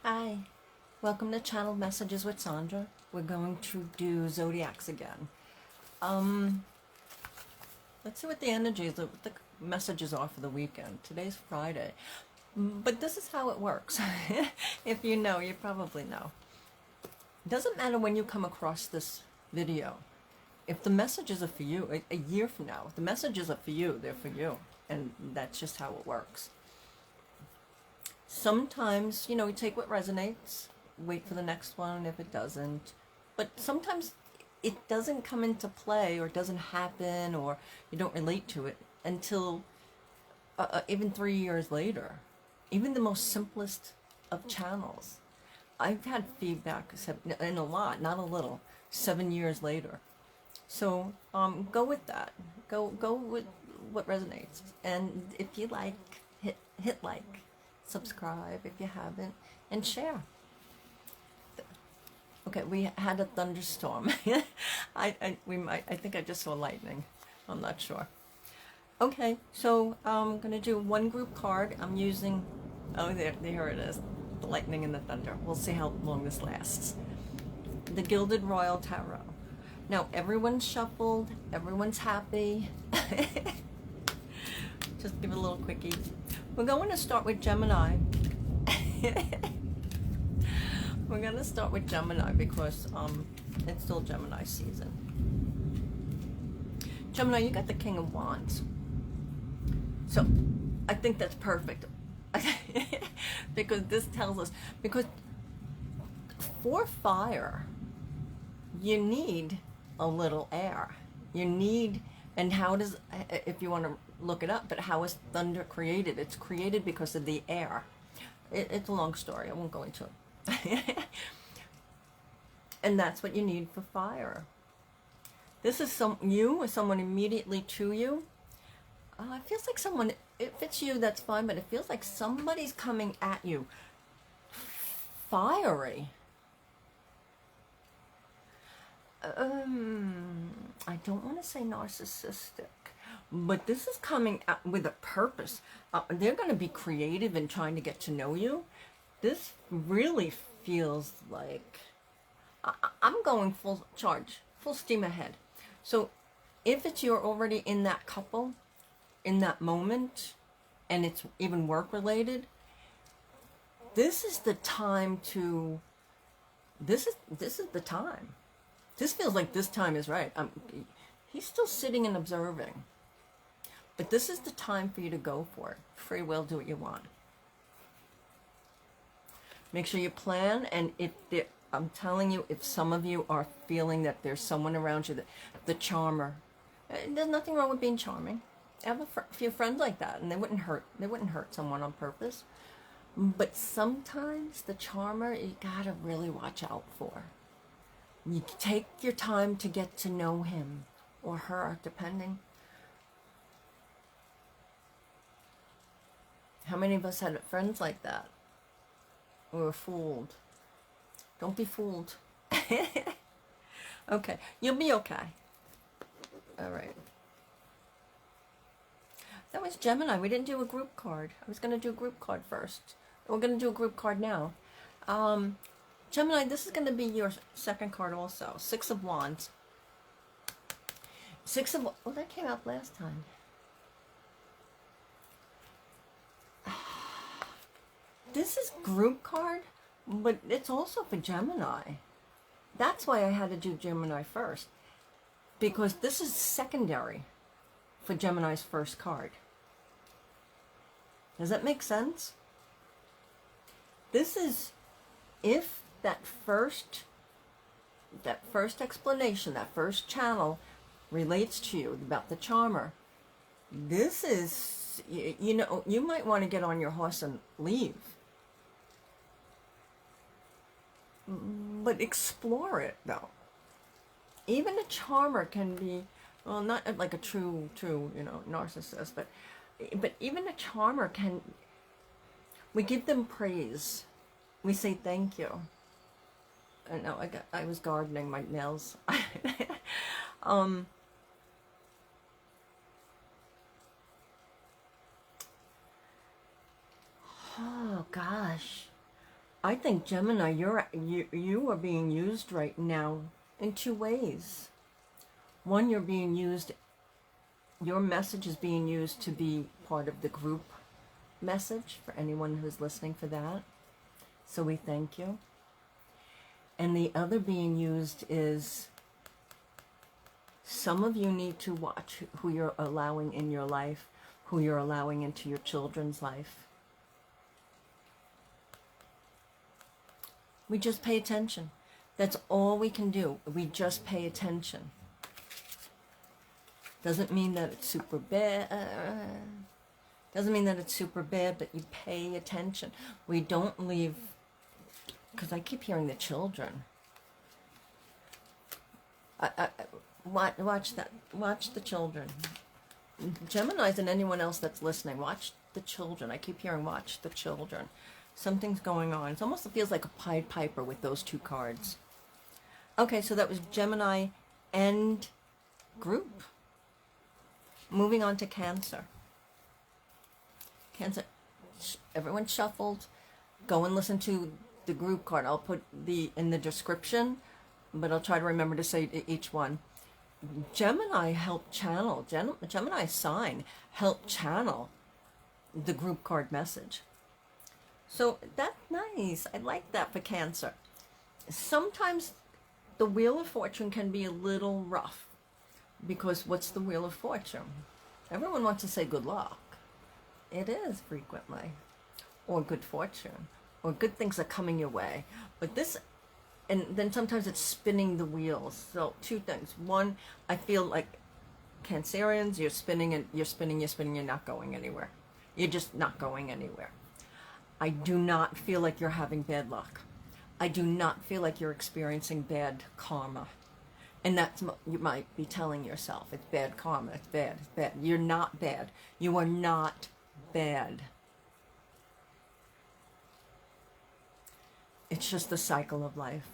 Hi, welcome to Channel Messages with Sandra. We're going to do Zodiacs again. Let's see what the energies, what the messages are for the weekend. Today's Friday, but this is how it works. If you know, you probably know. It doesn't matter when you come across this video. If the messages are for you, a year from now, if the messages are for you, they're for you. And that's just how it works. Sometimes, you take what resonates, wait for the next one if it doesn't. But sometimes it doesn't come into play or it doesn't happen or you don't relate to it until even 3 years later. Even the most simplest of channels. I've had feedback, and a lot, not a little, 7 years later. So go with that. Go with what resonates. And if you like, hit like. Subscribe if you haven't, and share. Okay, we had a thunderstorm. I think I just saw lightning. I'm not sure. Okay, so I'm gonna do one group card. I'm using, oh, there it is, the lightning and the thunder. We'll see how long this lasts. The Gilded Royal Tarot. Now everyone's shuffled, everyone's happy. Just give it a little quickie. We're going to start with Gemini. We're going to start with Gemini because it's still Gemini season. Gemini, you got the King of Wands. So I think that's perfect. Because this tells us, because for fire, you need a little air. You need, and how does, if you want to look it up, but how is thunder created? It's created because of the air. It's a long story. I won't go into it. And that's what you need for fire. This is you or someone immediately to you. It feels like someone, if it's you, that's fine, but it feels like somebody's coming at you. Fiery. I don't want to say narcissistic, but this is coming out with a purpose. They're going to be creative in trying to get to know you. This really feels like I'm going full charge, full steam ahead. So if it's you're already in that couple, in that moment, and it's even work related, this is the time to, this is the time. This feels like this time is right. He's still sitting and observing. But this is the time for you to go for it. Free will, do what you want. Make sure you plan, and I'm telling you, if some of you are feeling that there's someone around you, the charmer, there's nothing wrong with being charming. I have a few friends like that, and they wouldn't hurt someone on purpose. But sometimes the charmer, you gotta really watch out for. You take your time to get to know him or her, depending. How many of us had friends like that? We were fooled. Don't be fooled. Okay, you'll be okay. All right. That was Gemini. We didn't do a group card. I was going to do a group card first. We're going to do a group card now. Gemini, this is going to be your second card also. Six of Wands. Well, that came out last time. This is group card, but it's also for Gemini. That's why I had to do Gemini first. Because this is secondary for Gemini's first card. Does that make sense? This is, if that first explanation, that first channel relates to you about the charmer, this is, you might want to get on your horse and leave. But explore it, though. Even a charmer can be, well, not like a true, narcissist, but even a charmer can, we give them praise. We say thank you. I know, I was gardening my nails. Oh, gosh. I think, Gemini, you are being used right now in two ways. One, you're being used, your message is being used to be part of the group message for anyone who's listening for that. So we thank you. And the other being used is, some of you need to watch who you're allowing in your life, who you're allowing into your children's life. We just pay attention. That's all we can do. We just pay attention. Doesn't mean that it's super bad. Doesn't mean that it's super bad, but you pay attention. We don't leave, because I keep hearing the children. Watch that. Watch the children. Geminis and anyone else that's listening, watch the children. I keep hearing watch the children. Something's going on. It almost feels like a Pied Piper with those two cards. Okay, so that was Gemini and group. Moving on to Cancer. Cancer, everyone shuffled. Go and listen to the group card. I'll put in the description, but I'll try to remember to say each one. Gemini helped channel, Gemini sign helped channel the group card message. So that's nice. I like that for Cancer. Sometimes the Wheel of Fortune can be a little rough, because what's the Wheel of Fortune? Everyone wants to say good luck. It is frequently, or good fortune, or good things are coming your way. But this, and then sometimes it's spinning the wheels. So two things. One, I feel like Cancerians, you're spinning and you're spinning, you're not going anywhere. You're just not going anywhere. I do not feel like you're having bad luck. I do not feel like you're experiencing bad karma. And that's what you might be telling yourself. It's bad karma. It's bad. It's bad. You're not bad. You are not bad. It's just the cycle of life.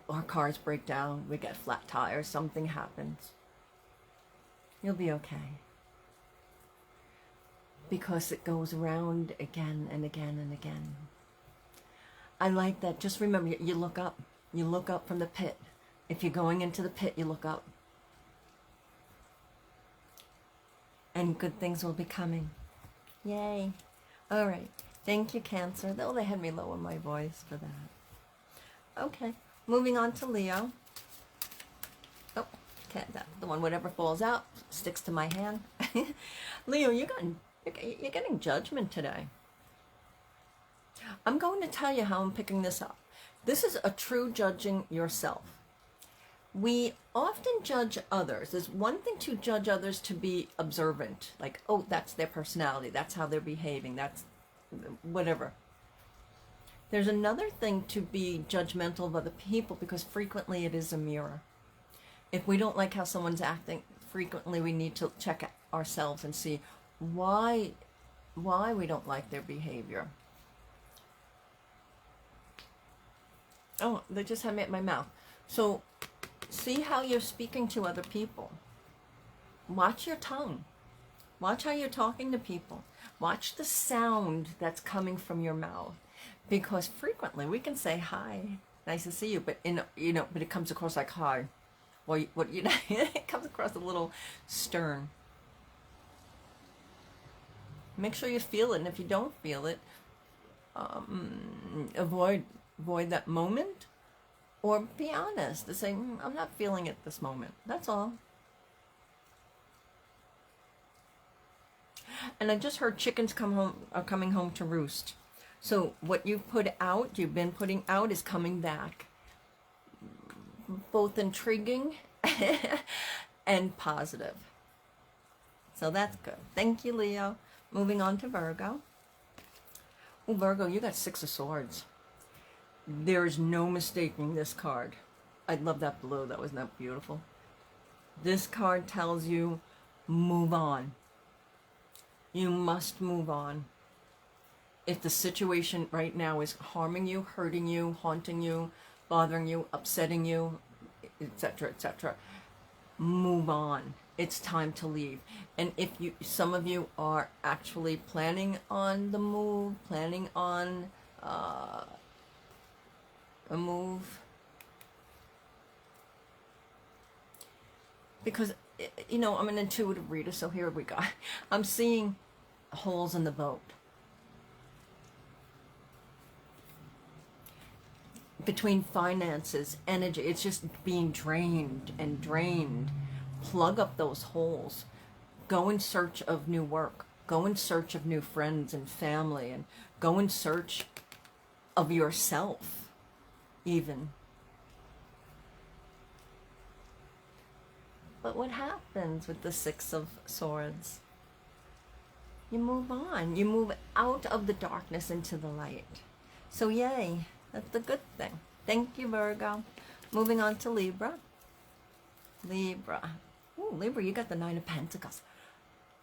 Our cars break down. We get flat tires. Something happens. You'll be okay. Because it goes around again and again and again. I like that. Just remember, you look up. You look up from the pit. If you're going into the pit, you look up. And good things will be coming. Yay. All right. Thank you, Cancer. Though they had me lower my voice for that. Okay. Moving on to Leo. Oh, okay. The one, whatever falls out, sticks to my hand. Leo, you're getting judgment today. I'm going to tell you how I'm picking this up. This is a true judging yourself. We often judge others. There's one thing to judge others, to be observant. Like, oh, that's their personality. That's how they're behaving. That's whatever. There's another thing to be judgmental of other people, because frequently it is a mirror. If we don't like how someone's acting, frequently we need to check ourselves and see why we don't like their behavior. Oh, they just had me at my mouth. So see how you're speaking to other people. Watch your tongue. Watch how you're talking to people. Watch the sound that's coming from your mouth. Because frequently we can say hi, nice to see you, but but it comes across like hi. Well, it comes across a little stern. Make sure you feel it, and if you don't feel it, avoid that moment, or be honest to say, I'm not feeling it this moment. That's all. And I just heard chickens are coming home to roost. So what you've been putting out is coming back. Both intriguing and positive. So that's good. Thank you, Leo. Moving on to Virgo. Oh, Virgo, you got 6 of Swords. There is no mistaking this card. I love that blue. That was not beautiful. This card tells you, move on. You must move on. If the situation right now is harming you, hurting you, haunting you, bothering you, upsetting you, etc., etc., move on. It's time to leave. And if some of you are actually planning on the move, planning on a move. Because, you know, I'm an intuitive reader, so here we go. I'm seeing holes in the boat. Between finances, energy, it's just being drained and drained. Plug up those holes. Go in search of new work. Go in search of new friends and family, and go in search of yourself, even. But what happens with the Six of Swords? You move on. You move out of the darkness into the light. So yay, that's the good thing. Thank you, Virgo. Moving on to Libra. Libra. Ooh, Libra, you got the Nine of Pentacles.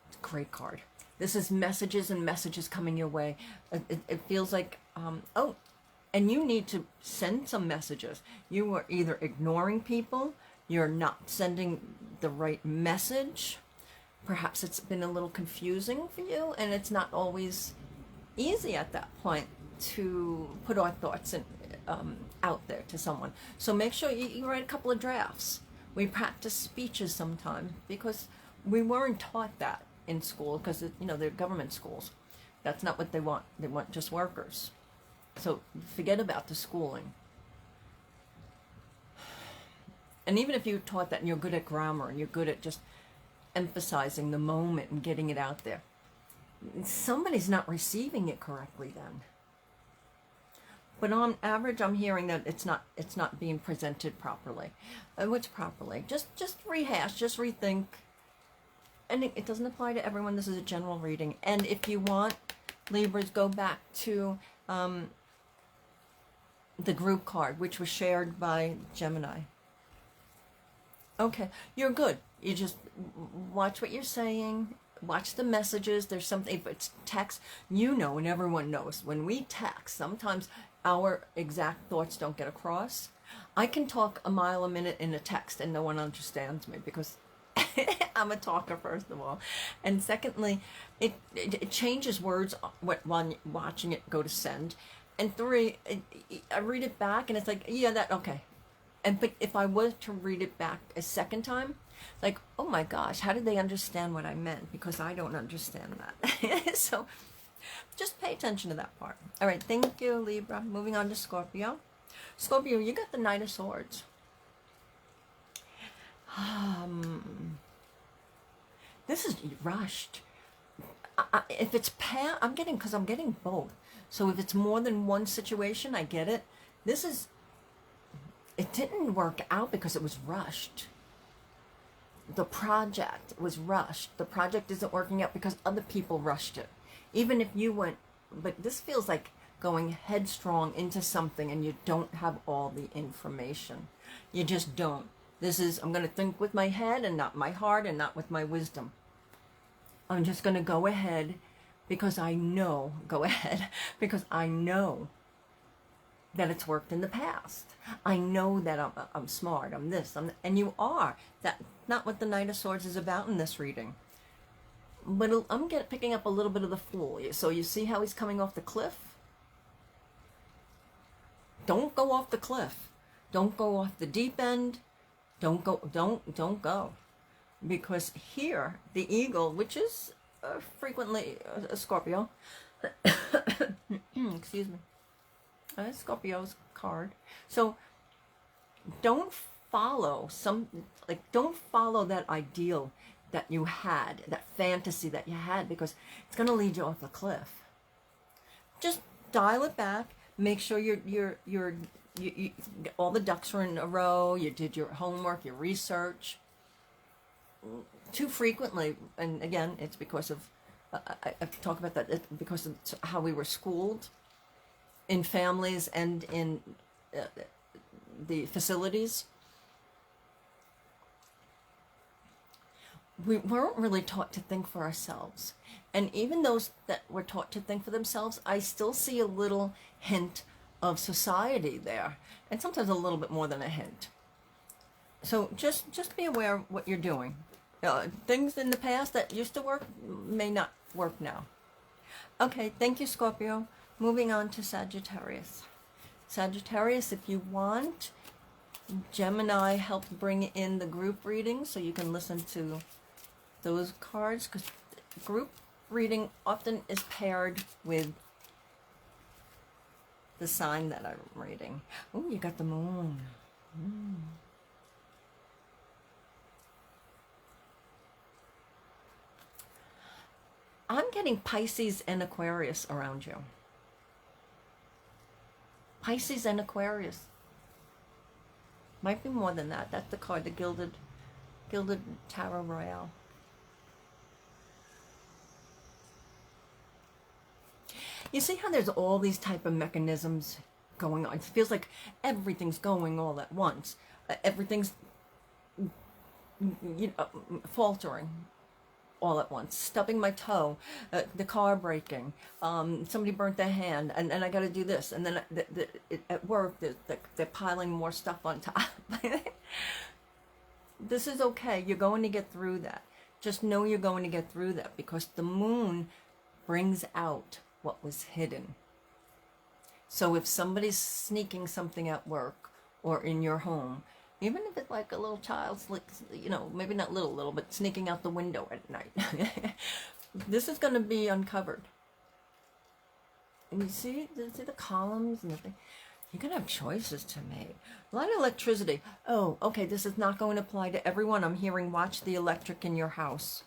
It's a great card. This is messages and messages coming your way. It feels like, oh, and you need to send some messages. You are either ignoring people, you're not sending the right message. Perhaps it's been a little confusing for you, and it's not always easy at that point to put our thoughts in, out there to someone. So make sure you write a couple of drafts. We practice speeches sometime because we weren't taught that in school, because you know, they're government schools. That's not what they want. They want just workers. So forget about the schooling. And even if you're taught that and you're good at grammar and you're good at just emphasizing the moment and getting it out there, somebody's not receiving it correctly then. But on average, I'm hearing that it's not being presented properly. What's properly? Just rehash, just rethink. And it doesn't apply to everyone. This is a general reading. And if you want, Libras, go back to the group card, which was shared by Gemini. Okay, you're good. You just watch what you're saying, watch the messages. There's something, if it's text, you know, and everyone knows, when we text, sometimes our exact thoughts don't get across. I can talk a mile a minute in a text and no one understands me because I'm a talker, first of all. And secondly, it changes words when watching it go to send. And three, I read it back and it's like, yeah, that, okay. But if I was to read it back a second time, like, oh my gosh, how did they understand what I meant? Because I don't understand that. So just pay attention to that part. All right, thank you, Libra. Moving on to Scorpio. Scorpio, you got the Knight of Swords. This is rushed. If it's I'm getting both. So if it's more than one situation, I get it. It didn't work out because it was rushed. The project was rushed. The project isn't working out because other people rushed it. Even if you went, but this feels like going headstrong into something and you don't have all the information. You just don't. This is, I'm going to think with my head and not my heart and not with my wisdom. I'm just going to go ahead because I know, because I know that it's worked in the past. I know that I'm smart, I'm this, and you are. That's not what the Knight of Swords is about in this reading. But I'm picking up a little bit of the Fool. So you see how he's coming off the cliff? Don't go off the cliff. Don't go off the deep end. Don't go. Because here, the eagle, which is frequently a Scorpio, excuse me, Scorpio's card. So don't follow don't follow that ideal that you had, that fantasy that you had, because it's going to lead you off a cliff. Just dial it back. Make sure you all the ducks are in a row. You did your homework, your research. Too frequently, and again, it's because of I talk about that because of how we were schooled in families and in the facilities. We weren't really taught to think for ourselves. And even those that were taught to think for themselves, I still see a little hint of society there. And sometimes a little bit more than a hint. So just be aware of what you're doing. Things in the past that used to work may not work now. Okay, thank you, Scorpio. Moving on to Sagittarius. Sagittarius, if you want, Gemini helped bring in the group reading so you can listen to those cards, because group reading often is paired with the sign that I'm reading. Oh, you got the moon. I'm getting Pisces and Aquarius around you. Pisces and Aquarius. Might be more than that. That's the card, the Gilded Tarot Royale. You see how there's all these type of mechanisms going on? It feels like everything's going all at once. Everything's faltering all at once. Stubbing my toe, the car breaking, somebody burnt their hand, and I got to do this, and then at work they're piling more stuff on top. This is okay. You're going to get through that. Just know you're going to get through that, because the moon brings out what was hidden. So if somebody's sneaking something at work or in your home, even if it's like a little child, maybe not little, but sneaking out the window at night, this is going to be uncovered. And you see the columns and the thing. You're going to have choices to make. A lot of electricity. Oh, okay, this is not going to apply to everyone. I'm hearing watch the electric in your house.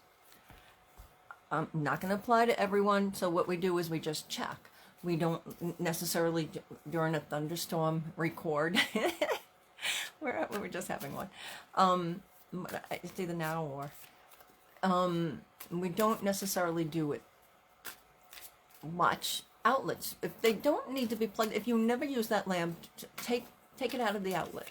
Not going to apply to everyone, so what we do is we just check. We don't necessarily, during a thunderstorm, record. we were just having one. It's either now or. We don't necessarily do it. Watch outlets. If they don't need to be plugged, if you never use that lamp, take it out of the outlet.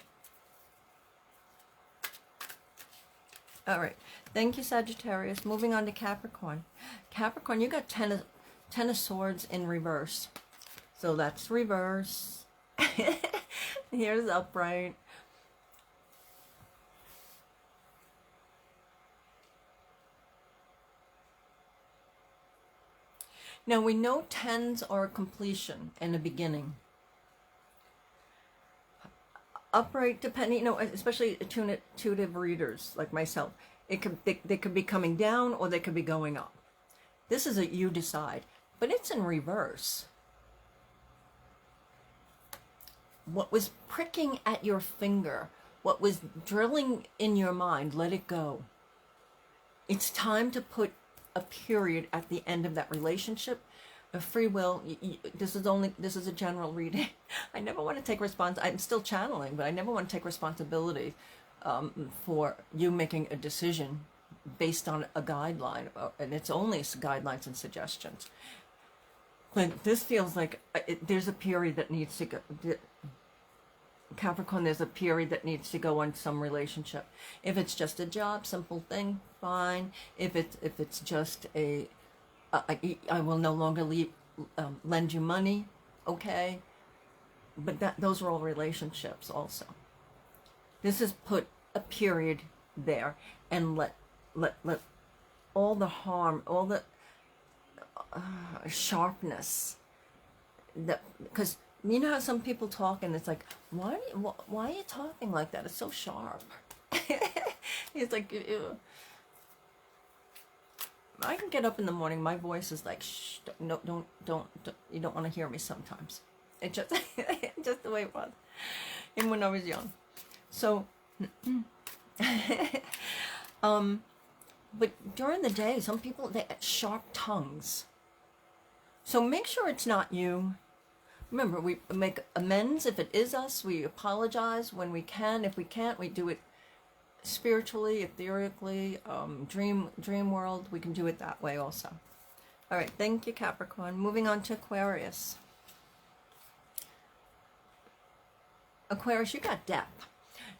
All right. Thank you, Sagittarius. Moving on to Capricorn. Capricorn, you got Ten of Swords in reverse. So that's reverse. Here's upright. Now we know tens are a completion and a beginning. Upright, depending, especially intuitive readers like myself, they could be coming down or they could be going up. This is you decide, but it's in reverse. What was pricking at your finger, what was drilling in your mind, let it go. It's time to put a period at the end of that relationship. A free will. This is a general reading. I never want to take I'm still channeling, but I never want to take responsibility for you making a decision based on a guideline, and it's only guidelines and suggestions. But this feels like there's a period that needs to go. Capricorn, there's a period that needs to go on some relationship. If it's just a job, simple thing, fine. If it's just I will no longer lend you money, okay. But those are all relationships also. This is put a period there and let all the harm, all the sharpness, because you know how some people talk and it's like, why are you talking like that? It's so sharp. It's like, ew. I can get up in the morning, my voice is like, shh, no, don't, you don't want to hear me sometimes. It just, just the way it was. And when I was young. So, but during the day, some people, they have sharp tongues. So make sure it's not you. Remember, we make amends if it is us. We apologize when we can. If we can't, we do it spiritually, etherically, dream world. We can do it that way also. All right, thank you, Capricorn. Moving on to Aquarius. Aquarius, you got death.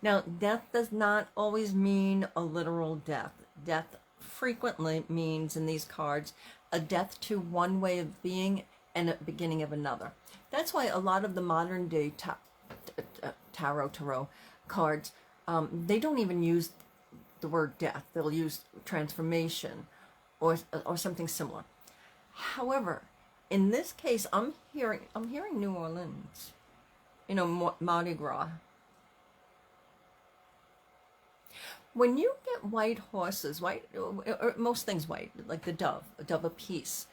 Now, death does not always mean a literal death. Death frequently means, in these cards, a death to one way of being and a beginning of another. That's why a lot of the modern day tarot cards, they don't even use the word death. They'll use transformation or something similar. However, in this case, I'm hearing New Orleans. You know, Mardi Gras. When you get white horses, white, or most things white, like the dove, a dove of peace.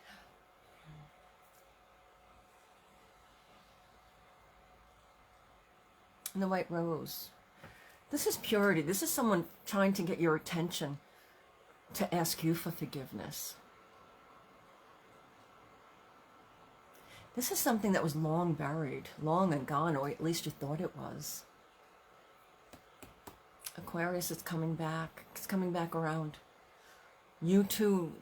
And the white rose. This is purity. This is someone trying to get your attention to ask you for forgiveness. This is something that was long buried, long and gone, or at least you thought it was. Aquarius is coming back. It's coming back around. You too,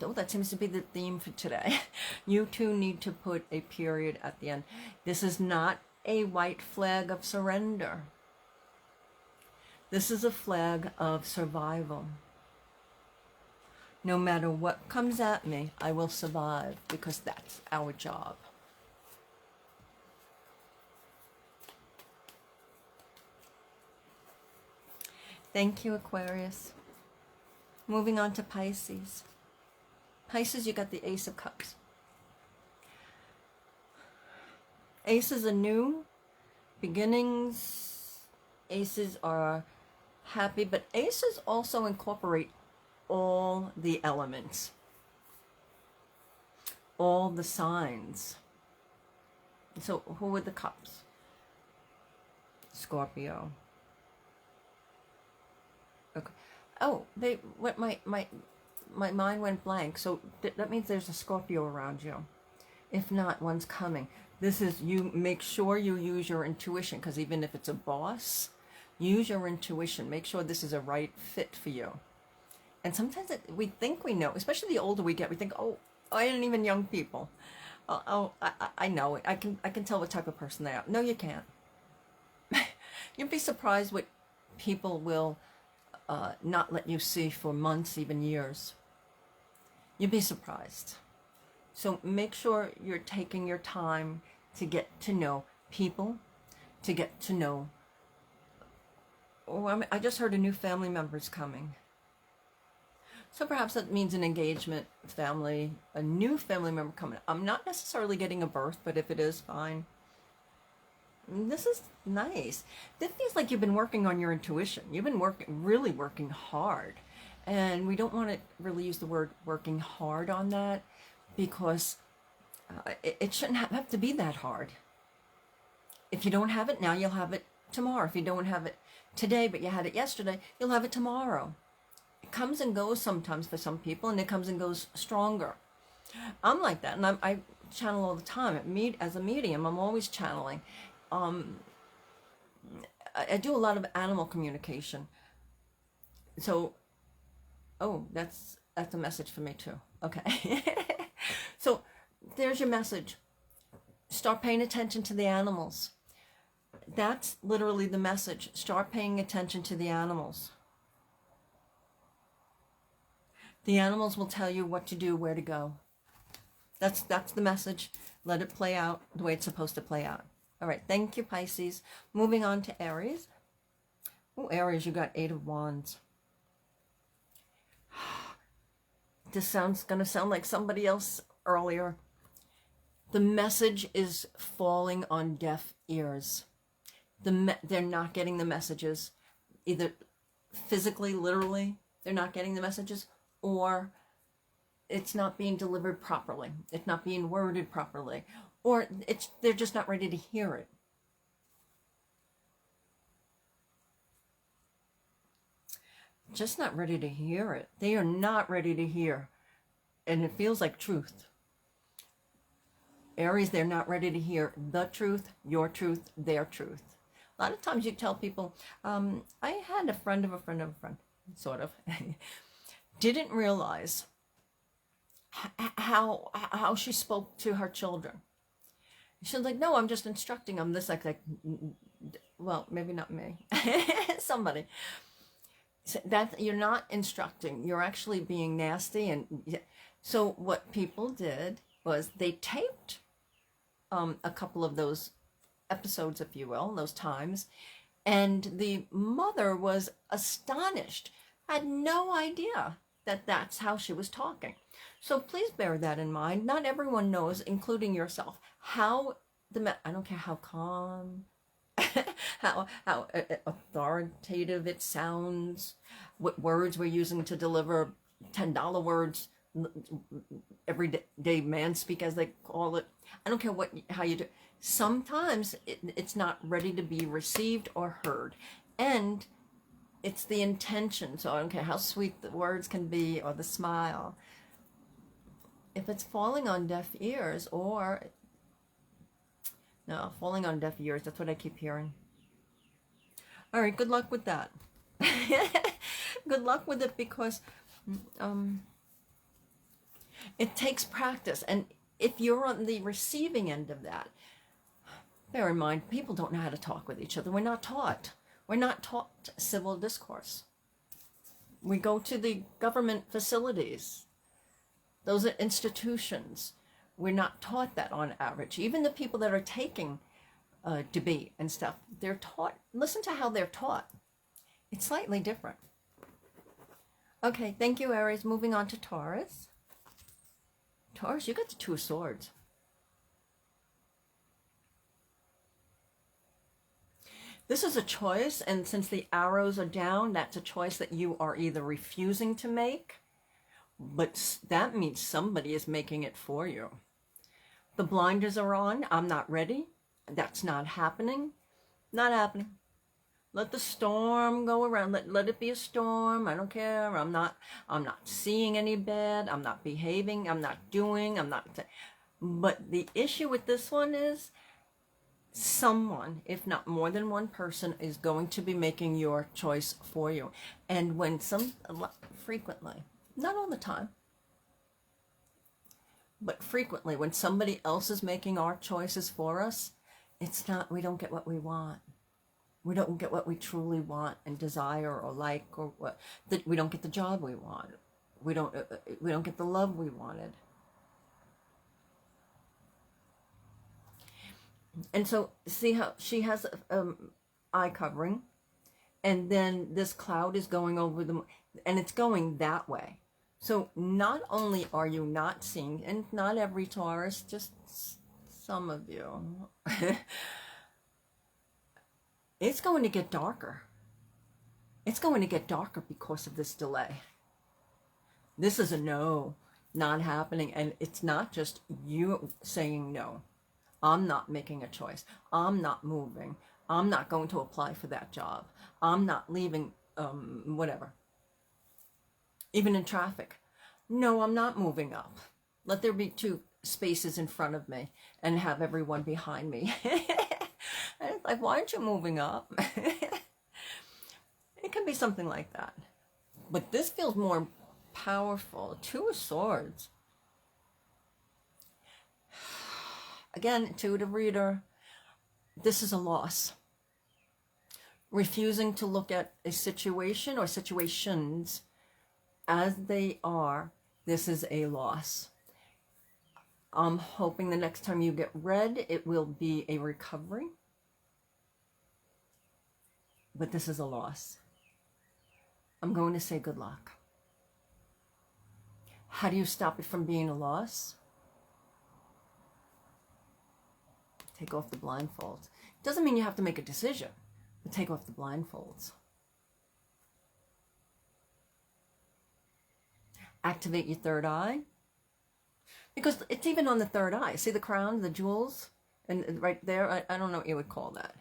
oh, that seems to be the theme for today. You too need to put a period at the end. This is not a white flag of surrender. This is a flag of survival. No matter what comes at me, I will survive, because that's our job. Thank you, Aquarius. Moving on to Pisces. Pisces, you got the Ace of Cups. Aces are new beginnings. Aces are happy, but aces also incorporate all the elements, all the signs. So who are the cups? Scorpio. Okay. Oh, my mind went blank. So that means there's a Scorpio around you. If not, one's coming. This is, you make sure you use your intuition, because even if it's a boss, use your intuition. Make sure this is a right fit for you. And sometimes we think we know, especially the older we get, we think, oh, and even young people. I know it. I can tell what type of person they are. No, you can't. You'd be surprised what people will not let you see for months, even years. You'd be surprised. So make sure you're taking your time to get to know people, to get to know. Oh, I just heard a new family member's coming. So perhaps that means an engagement, family, a new family member coming. I'm not necessarily getting a birth, but if it is, fine. This is nice. This feels like you've been working on your intuition. You've been really working hard. And we don't want to really use the word working hard on that, because it shouldn't have to be that hard. If you don't have it now, you'll have it tomorrow. If you don't have it today, but you had it yesterday, you'll have it tomorrow. It comes and goes sometimes for some people, and it comes and goes stronger. I'm like that, and I channel all the time. As a medium, I'm always channeling. I do a lot of animal communication. So, oh, that's a message for me too. Okay. So there's your message. Start paying attention to the animals. That's literally the message. Start paying attention to the animals. The animals will tell you what to do, where to go. That's the message. Let it play out the way it's supposed to play out. All right, thank you, Pisces. Moving on to Aries. Oh, Aries, you got 8 of Wands. This going to sound like somebody else earlier. The message is falling on deaf ears. They're not getting the messages, either physically, literally, they're not getting the messages, or it's not being delivered properly. It's not being worded properly, or they're just not ready to hear it. Just not ready to hear it. They are not ready to hear. And it feels like truth. Aries, they're not ready to hear the truth, your truth, their truth. A lot of times you tell people, I had a friend of a friend of a friend, sort of, didn't realize how she spoke to her children. She was like, no, I'm just instructing them. This like, well, maybe not me, somebody. So that you're not instructing, you're actually being nasty. And so what people did was they taped a couple of those episodes, if you will, those times, and the mother was astonished, had no idea that that's how she was talking. So please bear that in mind. Not everyone knows, including yourself, how I don't care how calm, how authoritative it sounds, what words we're using to deliver $10 words, everyday man speak, as they call it. I don't care how you do. Sometimes it's not ready to be received or heard, and it's the intention. So I don't care how sweet the words can be or the smile. If it's falling on deaf ears, falling on deaf ears, that's what I keep hearing. All right, good luck with that. Good luck with it, because it takes practice. And if you're on the receiving end of that, bear in mind, people don't know how to talk with each other. We're not taught. We're not taught civil discourse. We go to the government facilities. Those are institutions. We're not taught that on average. Even the people that are taking debate and stuff, they're taught, listen to how they're taught. It's slightly different. Okay, thank you, Aries. Moving on to Taurus. Taurus, you got the Two of Swords. This is a choice, and since the arrows are down, that's a choice that you are either refusing to make, but that means somebody is making it for you. The blinders are on. I'm not ready. That's not happening. Not happening. Let the storm go around. Let it be a storm. I don't care. I'm not seeing any bad. I'm not behaving. I'm not doing. But the issue with this one is someone, if not more than one person, is going to be making your choice for you. And when frequently, not all the time, but frequently, when somebody else is making our choices for us, we don't get what we want. We don't get what we truly want and desire or like, or we don't get the job we want. We don't get the love we wanted. And so see how she has eye covering, and then this cloud is going over them, and it's going that way. So not only are you not seeing, and not every Taurus, just some of you, it's going to get darker. It's going to get darker because of this delay. This is a no, not happening. And it's not just you saying no. I'm not making a choice. I'm not moving. I'm not going to apply for that job. I'm not leaving, whatever. Even in traffic. No, I'm not moving up. Let there be 2 spaces in front of me and have everyone behind me. And it's like, why aren't you moving up? It can be something like that. But this feels more powerful. 2 of Swords. Again, intuitive reader, this is a loss. Refusing to look at a situation or situations as they are, this is a loss. I'm hoping the next time you get read, it will be a recovery. But this is a loss. I'm going to say good luck. How do you stop it from being a loss? Take off the blindfolds. Doesn't mean you have to make a decision, but take off the blindfolds. Activate your third eye. Because it's even on the third eye. See the crown, the jewels? And right there, I don't know what you would call that.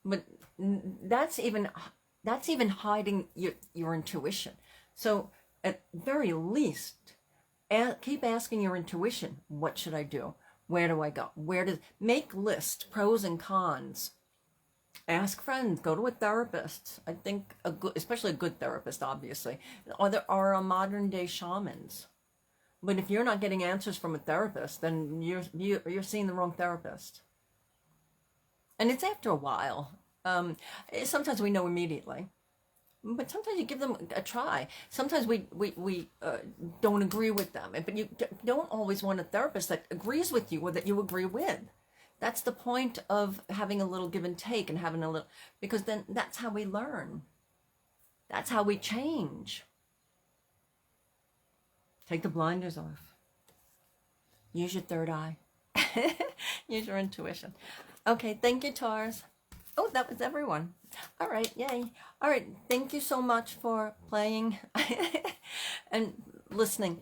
But that's even hiding your intuition. So at very least, keep asking your intuition, what should I do? Where do I go? Make lists, pros and cons. Ask friends, go to a therapist. I think especially a good therapist, obviously. Or there are modern day shamans. But if you're not getting answers from a therapist, then you're seeing the wrong therapist. And it's after a while. Sometimes we know immediately, but sometimes you give them a try. Sometimes we don't agree with them, but you don't always want a therapist that agrees with you or that you agree with. That's the point of having a little give and take and having a little, because then that's how we learn. That's how we change. Take the blinders off. Use your third eye. Use your intuition. Okay, thank you, Taurus. Oh, that was everyone. All right, yay. All right, thank you so much for playing and listening.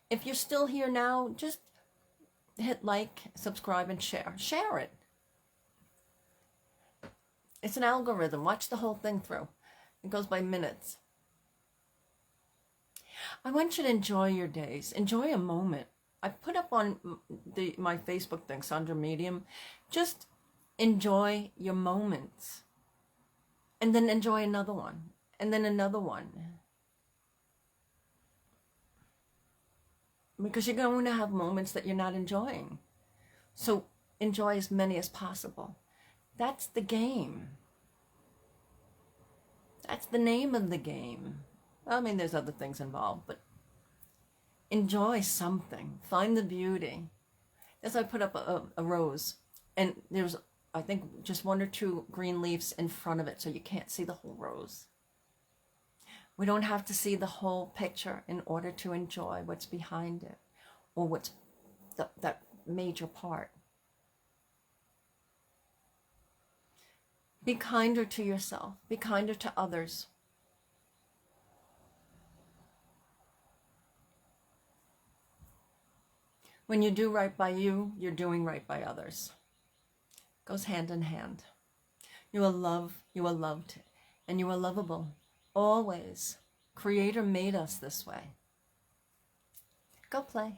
If you're still here now, just hit like, subscribe, and share. Share it. It's an algorithm. Watch the whole thing through. It goes by minutes. I want you to enjoy your days. Enjoy a moment. I put up on my Facebook thing, Sandra Medium. Just enjoy your moments. And then enjoy another one. And then another one. Because you're going to have moments that you're not enjoying. So enjoy as many as possible. That's the game. That's the name of the game. I mean, there's other things involved, but enjoy something. Find the beauty. As I put up a rose, and there's, I think, just 1 or 2 green leaves in front of it, so you can't see the whole rose. We don't have to see the whole picture in order to enjoy what's behind it, or what's that major part. Be kinder to yourself. Be kinder to others. When you do right by you, you're doing right by others. It goes hand in hand. You are loved, and you are lovable. Always. Creator made us this way. Go play.